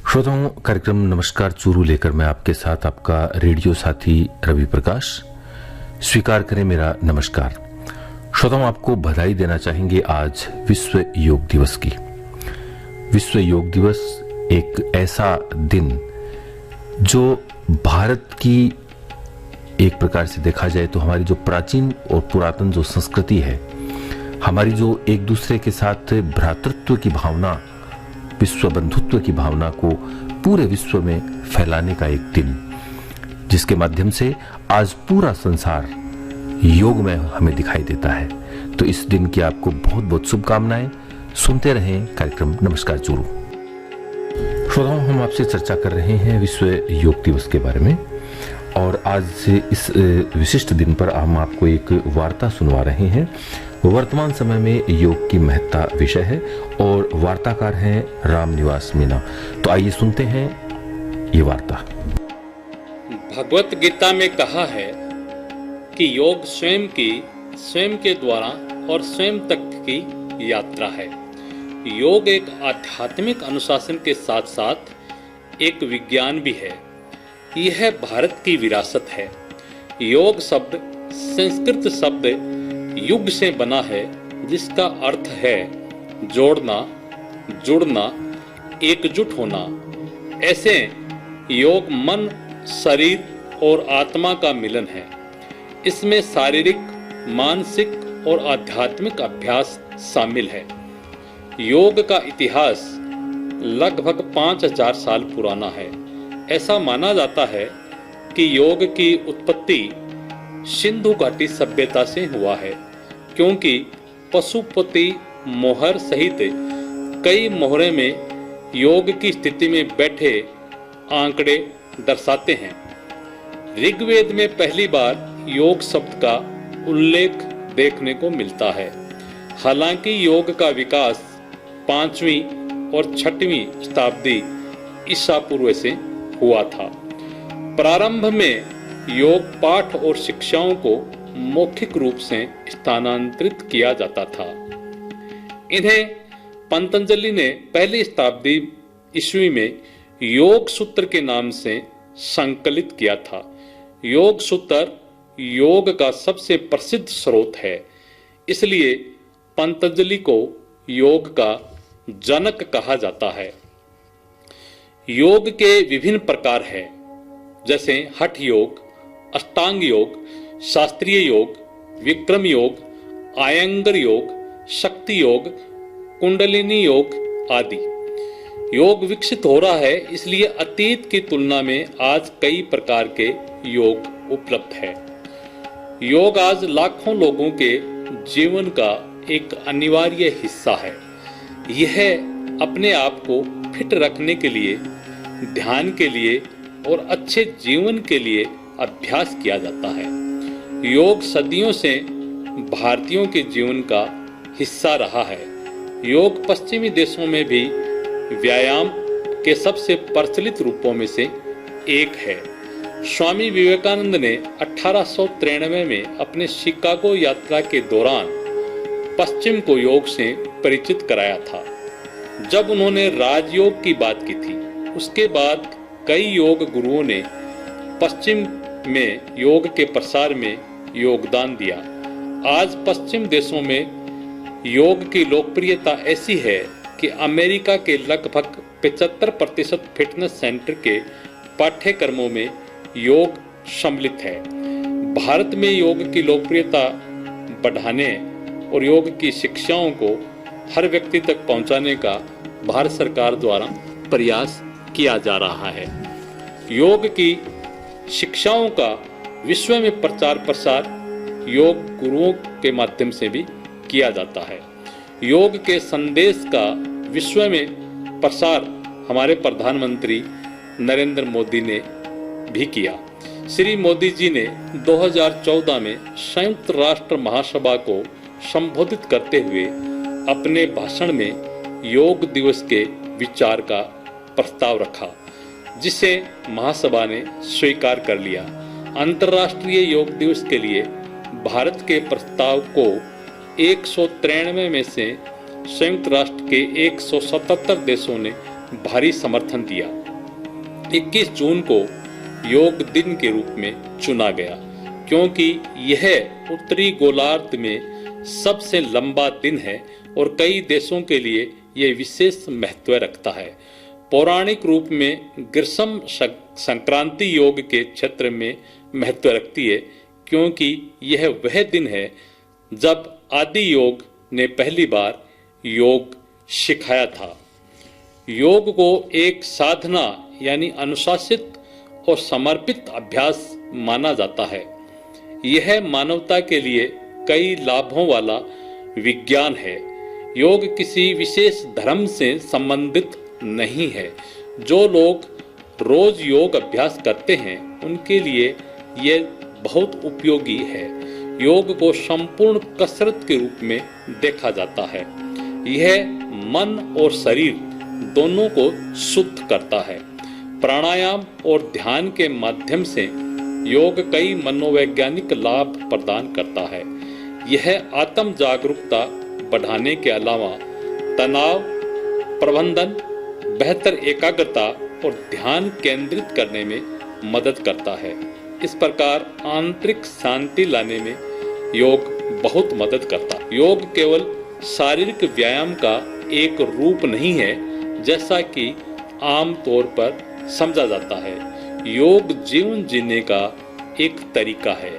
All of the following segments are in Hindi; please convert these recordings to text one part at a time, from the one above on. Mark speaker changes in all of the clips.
Speaker 1: श्रोताओं, कार्यक्रम नमस्कार चूरू लेकर मैं आपके साथ आपका रेडियो साथी रवि प्रकाश। स्वीकार करें मेरा नमस्कार। श्रोताओं, आपको बधाई देना चाहेंगे आज विश्व योग दिवस की। विश्व योग दिवस एक ऐसा दिन जो भारत की एक प्रकार से देखा जाए तो हमारी जो प्राचीन और पुरातन जो संस्कृति है, हमारी जो एक दूसरे के साथ भ्रातृत्व की भावना, विश्व बंधुत्व की भावना को पूरे विश्व में फैलाने का एक दिन, जिसके माध्यम से आज पूरा संसार योग में हमें दिखाई देता है। तो इस दिन की आपको बहुत बहुत शुभकामनाएं। सुनते रहें कार्यक्रम नमस्कार चूरू। श्रोताओं, हम आपसे चर्चा कर रहे हैं विश्व योग दिवस के बारे में, और आज से इस विशिष्ट दिन पर हम आपको एक वार्ता सुनवा रहे हैं। वर्तमान समय में योग की महत्ता विषय है और वार्ताकार हैं रामनिवास मीना। तो आइए सुनते हैं ये वार्ता।
Speaker 2: भगवत गीता में कहा है कि योग स्वयं के द्वारा और स्वयं तक की यात्रा है। योग एक आध्यात्मिक अनुशासन के साथ साथ एक विज्ञान भी है। यह भारत की विरासत है। योग शब्द संस्कृत शब्द युग से बना है, जिसका अर्थ है जोड़ना, जुड़ना, एकजुट होना। ऐसे योग मन, शरीर और आत्मा का मिलन है। इसमें शारीरिक, मानसिक और आध्यात्मिक अभ्यास शामिल है। योग का इतिहास लगभग 5000 साल पुराना है। ऐसा माना जाता है कि योग की उत्पत्ति सिंधु घाटी सभ्यता से हुआ है, क्योंकि पशुपति मोहर सहित कई मोहरे में योग की स्थिति में बैठे आंकड़े दर्शाते हैं। ऋग्वेद में पहली बार योग शब्द का उल्लेख देखने को मिलता है। हालांकि योग का विकास 5वीं और 6वीं शताब्दी ईसा पूर्व से हुआ था। प्रारंभ में योग पाठ और शिक्षाओं को मौखिक रूप से स्थानांतरित किया जाता था। इन्हें पतंजलि ने पहली शताब्दी ईस्वी में योग सूत्र के नाम से संकलित किया था। योग सूत्र योग का सबसे प्रसिद्ध स्रोत है, इसलिए पतंजलि को योग का जनक कहा जाता है। योग के विभिन्न प्रकार हैं, जैसे हठ योग, अष्टांग योग, शास्त्रीय योग, विक्रम योग, आयंगर योग, शक्ति योग, कुंडलिनी योग आदि। योग विकसित हो रहा है, इसलिए अतीत की तुलना में आज कई प्रकार के योग उपलब्ध है। योग आज लाखों लोगों के जीवन का एक अनिवार्य हिस्सा है। यह अपने आप को फिट रखने के लिए, ध्यान के लिए और अच्छे जीवन के लिए अभ्यास किया जाता है। योग सदियों से भारतीयों के जीवन का हिस्सा रहा है। योग पश्चिमी देशों में भी व्यायाम के सबसे प्रचलित रूपों में से एक है। स्वामी विवेकानंद ने 1893 में अपने शिकागो यात्रा के दौरान पश्चिम को योग से परिचित कराया था, जब उन्होंने राजयोग की बात की थी। उसके बाद कई योग गुरुओं ने पश्चिम में योग के प्रसार में योगदान दिया। आज पश्चिम देशों में योग की लोकप्रियता ऐसी है कि अमेरिका के लगभग 75% फिटनेस सेंटर के पाठ्यक्रमों में योग सम्मिलित है। भारत में योग की लोकप्रियता बढ़ाने और योग की शिक्षाओं को हर व्यक्ति तक पहुंचाने का भारत सरकार द्वारा प्रयास किया जा रहा है। योग की शिक्षाओं का विश्व में प्रचार प्रसार योग गुरुओं के माध्यम से भी किया जाता है। योग के संदेश का विश्व में प्रसार हमारे प्रधानमंत्री नरेंद्र मोदी ने भी किया। श्री मोदी जी ने 2014 में संयुक्त राष्ट्र महासभा को संबोधित करते हुए अपने भाषण में योग दिवस के विचार का प्रस्ताव रखा, जिसे महासभा ने स्वीकार कर लिया। अंतर्राष्ट्रीय योग दिवस के लिए भारत के प्रस्ताव को 193 में से संयुक्त राष्ट्र के 177 देशों ने भारी समर्थन दिया। 21 जून को योग दिन के रूप में चुना गया क्योंकि यह उत्तरी गोलार्ध में सबसे लंबा दिन है और कई देशों के लिए यह विशेष महत्व रखता है। पौराणिक रूप में ग्रीष्म संक्रांति योग के क्षेत्र में महत्व रखती है क्योंकि यह वह दिन है जब आदि योग ने पहली बार योग सिखाया था। योग को एक साधना यानी अनुशासित और समर्पित अभ्यास माना जाता है। यह मानवता के लिए कई लाभों वाला विज्ञान है। योग किसी विशेष धर्म से संबंधित नहीं है। जो लोग रोज योग अभ्यास करते हैं उनके लिए यह बहुत उपयोगी है। योग को संपूर्ण कसरत के रूप में देखा जाता है। यह मन और शरीर दोनों को शुद्ध करता है। प्राणायाम और ध्यान के माध्यम से योग कई मनोवैज्ञानिक लाभ प्रदान करता है। यह आत्म जागरूकता बढ़ाने के अलावा तनाव प्रबंधन, बेहतर एकाग्रता और ध्यान केंद्रित करने में मदद करता है। इस प्रकार आंतरिक शांति लाने में योग बहुत मदद करता है। योग केवल शारीरिक व्यायाम का एक रूप नहीं है जैसा कि आम तौर पर समझा जाता है। योग जीवन जीने का एक तरीका है।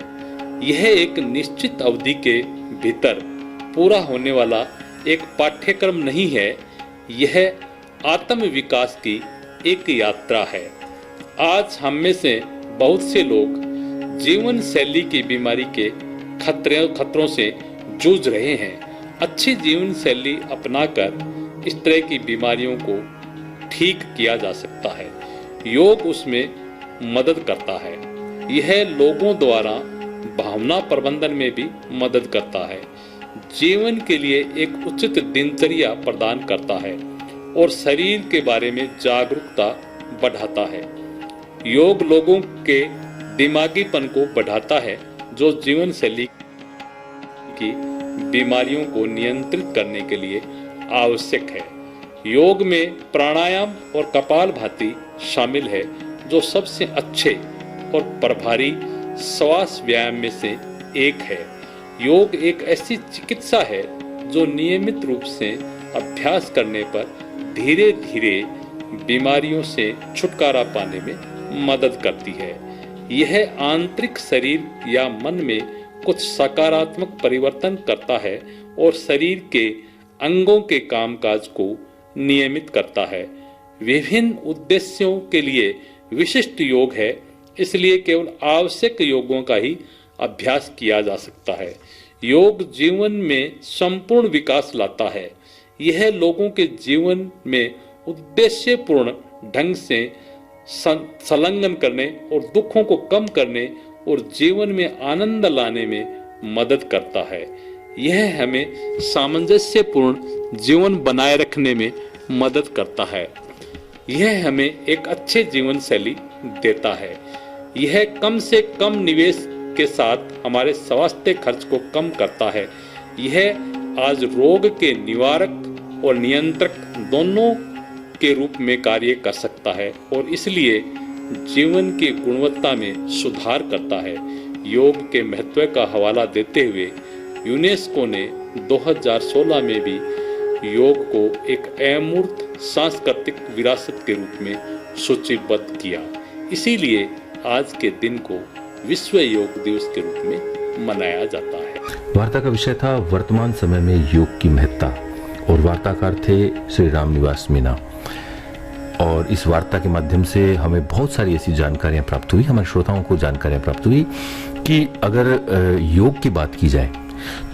Speaker 2: यह एक निश्चित अवधि के भीतर पूरा होने वाला एक पाठ्यक्रम नहीं है। यह आत्म विकास की एक यात्रा है। आज हम में से बहुत से लोग जीवन शैली की बीमारी के खतरों से जूझ रहे हैं। अच्छी जीवन शैली अपनाकर इस तरह की बीमारियों को ठीक किया जा सकता है। योग उसमें मदद करता है। यह लोगों द्वारा भावना प्रबंधन में भी मदद करता है। जीवन के लिए एक उचित दिनचर्या प्रदान करता है और शरीर के बारे में जागरूकता बढ़ाता है। योग लोगों के दिमागीपन को बढ़ाता है जो जीवन शैली की बीमारियों को नियंत्रित करने के लिए आवश्यक है। योग में प्राणायाम और कपालभाति शामिल है जो सबसे अच्छे और प्रभावी श्वास व्यायाम में से एक है। योग एक ऐसी चिकित्सा है जो नियमित रूप से अभ्यास करने पर धीरे धीरे बीमारियों से छुटकारा पाने में मदद करती है। यह आंतरिक शरीर या मन में कुछ सकारात्मक परिवर्तन करता है और शरीर के अंगों के कामकाज को नियमित करता है। विभिन्न उद्देश्यों के लिए विशिष्ट योग है, इसलिए केवल आवश्यक योगों का ही अभ्यास किया जा सकता है। योग जीवन में संपूर्ण विकास लाता है। यह लोगों के जीवन में उद्देश्यपूर्ण ढंग से संलग्न करने और दुखों को कम करने और जीवन में आनंद लाने में मदद करता है। यह हमें सामंजस्यपूर्ण जीवन बनाए रखने में मदद करता है। यह हमें एक अच्छे जीवन शैली देता है। यह कम से कम निवेश के साथ हमारे स्वास्थ्य खर्च को कम करता है। यह आज रोग के निवारक और नियंत्रक दोनों के रूप में कार्य कर सकता है और इसलिए जीवन की गुणवत्ता में सुधार करता है। योग के महत्व का हवाला देते हुए यूनेस्को ने 2016 में भी योग को एक अमूर्त सांस्कृतिक विरासत के रूप में सूचीबद्ध किया। इसीलिए आज के दिन को विश्व योग दिवस के रूप में मनाया जाता है।
Speaker 1: वार्ता का विषय था वर्तमान समय में योग की महत्ता और वार्ताकार थे श्री राम निवास मीना। और इस वार्ता के माध्यम से हमें बहुत सारी ऐसी जानकारियां प्राप्त हुई, हमारे श्रोताओं को जानकारियां प्राप्त हुई कि अगर योग की बात की जाए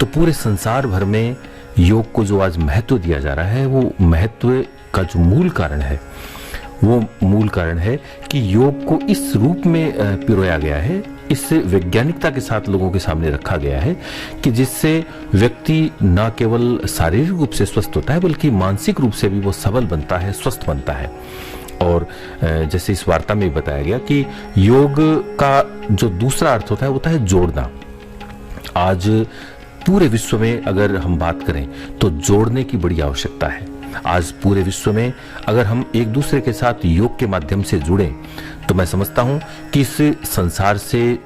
Speaker 1: तो पूरे संसार भर में योग को जो आज महत्व दिया जा रहा है, वो महत्व का जो मूल कारण है वो मूल कारण है कि योग को इस रूप में पिरोया गया है, इससे वैज्ञानिकता के साथ लोगों के सामने रखा गया है कि जिससे व्यक्ति न केवल शारीरिक रूप से स्वस्थ होता है बल्कि मानसिक रूप से भी वो सबल बनता है, स्वस्थ बनता है। और जैसे इस वार्ता में बताया गया कि योग का जो दूसरा अर्थ होता है वो होता है जोड़ना। आज पूरे विश्व में अगर हम बात करें तो जोड़ने की बड़ी आवश्यकता है। आज पूरे विश्व में अगर हम एक दूसरे के साथ योग के माध्यम से जुड़ें तो मैं समझता हूं कि इस संसार से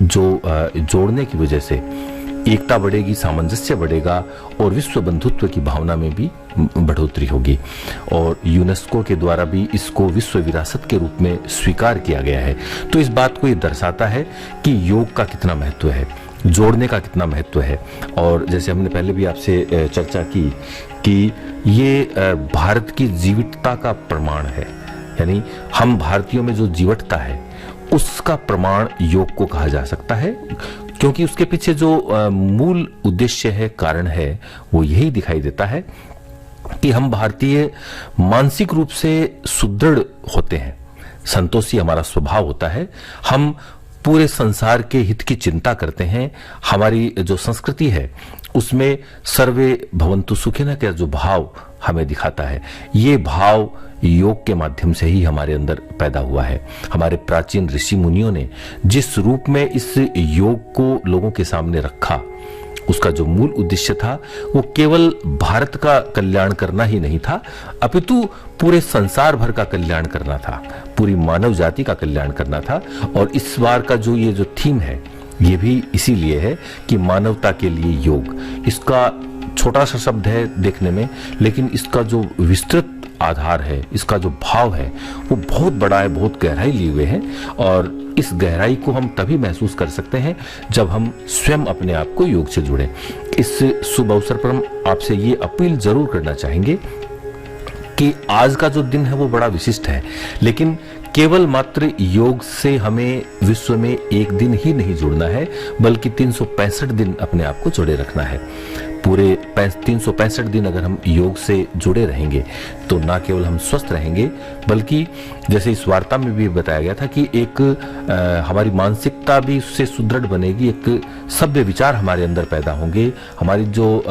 Speaker 1: जो जोड़ने की वजह से एकता बढ़ेगी, सामंजस्य बढ़ेगा और विश्व बंधुत्व की भावना में भी बढ़ोतरी होगी। और यूनेस्को के द्वारा भी इसको विश्व विरासत के रूप में स्वीकार किया गया है। तो इस बात को ये दर्शाता है कि योग का कितना महत्व है, जोड़ने का कितना महत्व है। और जैसे हमने पहले भी आपसे चर्चा की कि ये भारत की जीवटता का प्रमाण है, यानी हम भारतीयों में जो जीवटता है उसका प्रमाण योग को कहा जा सकता है, क्योंकि उसके पीछे जो मूल उद्देश्य है, कारण है, वो यही दिखाई देता है कि हम भारतीय मानसिक रूप से सुदृढ़ होते हैं, संतोषी हमारा स्वभाव होता है, हम पूरे संसार के हित की चिंता करते हैं। हमारी जो संस्कृति है उसमें सर्वे भवन्तु सुखिनः का जो भाव हमें दिखाता है, ये भाव योग के माध्यम से ही हमारे अंदर पैदा हुआ है। हमारे प्राचीन ऋषि मुनियों ने जिस रूप में इस योग को लोगों के सामने रखा, उसका जो मूल उद्देश्य था वो केवल भारत का कल्याण करना ही नहीं था, अपितु पूरे संसार भर का कल्याण करना था, पूरी मानव जाति का कल्याण करना था। और इस बार का जो ये जो थीम है ये भी इसीलिए है कि मानवता के लिए योग। इसका छोटा सा शब्द है देखने में, लेकिन इसका जो विस्तृत आधार है, इसका जो भाव है वो बहुत बड़ा है, बहुत गहराई लिए हुए है। और इस गहराई को हम तभी महसूस कर सकते हैं जब हम स्वयं अपने आप को योग से जुड़ें। इस शुभ अवसर पर हम आपसे ये अपील जरूर करना चाहेंगे कि आज का जो दिन है वो बड़ा विशिष्ट है, लेकिन केवल मात्र योग से हमें विश्व में एक दिन ही नहीं जुड़ना है, बल्कि 365 दिन अपने आप को जुड़े रखना है। पूरे 365 दिन अगर हम योग से जुड़े रहेंगे तो ना केवल हम स्वस्थ रहेंगे, बल्कि जैसे इस वार्ता में भी बताया गया था कि एक हमारी मानसिकता भी उससे सुदृढ़ बनेगी, एक सभ्य विचार हमारे अंदर पैदा होंगे, हमारी जो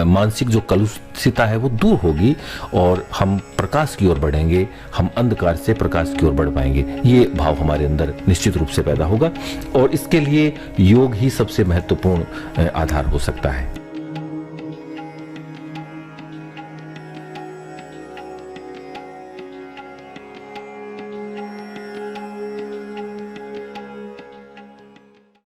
Speaker 1: मानसिक जो कलुषिता है वो दूर होगी और हम प्रकाश की ओर बढ़ेंगे, हम अंधकार से प्रकाश की ओर बढ़ पाएंगे। ये भाव हमारे अंदर निश्चित रूप से पैदा होगा और इसके लिए योग ही सबसे महत्वपूर्ण आधार हो सकता है।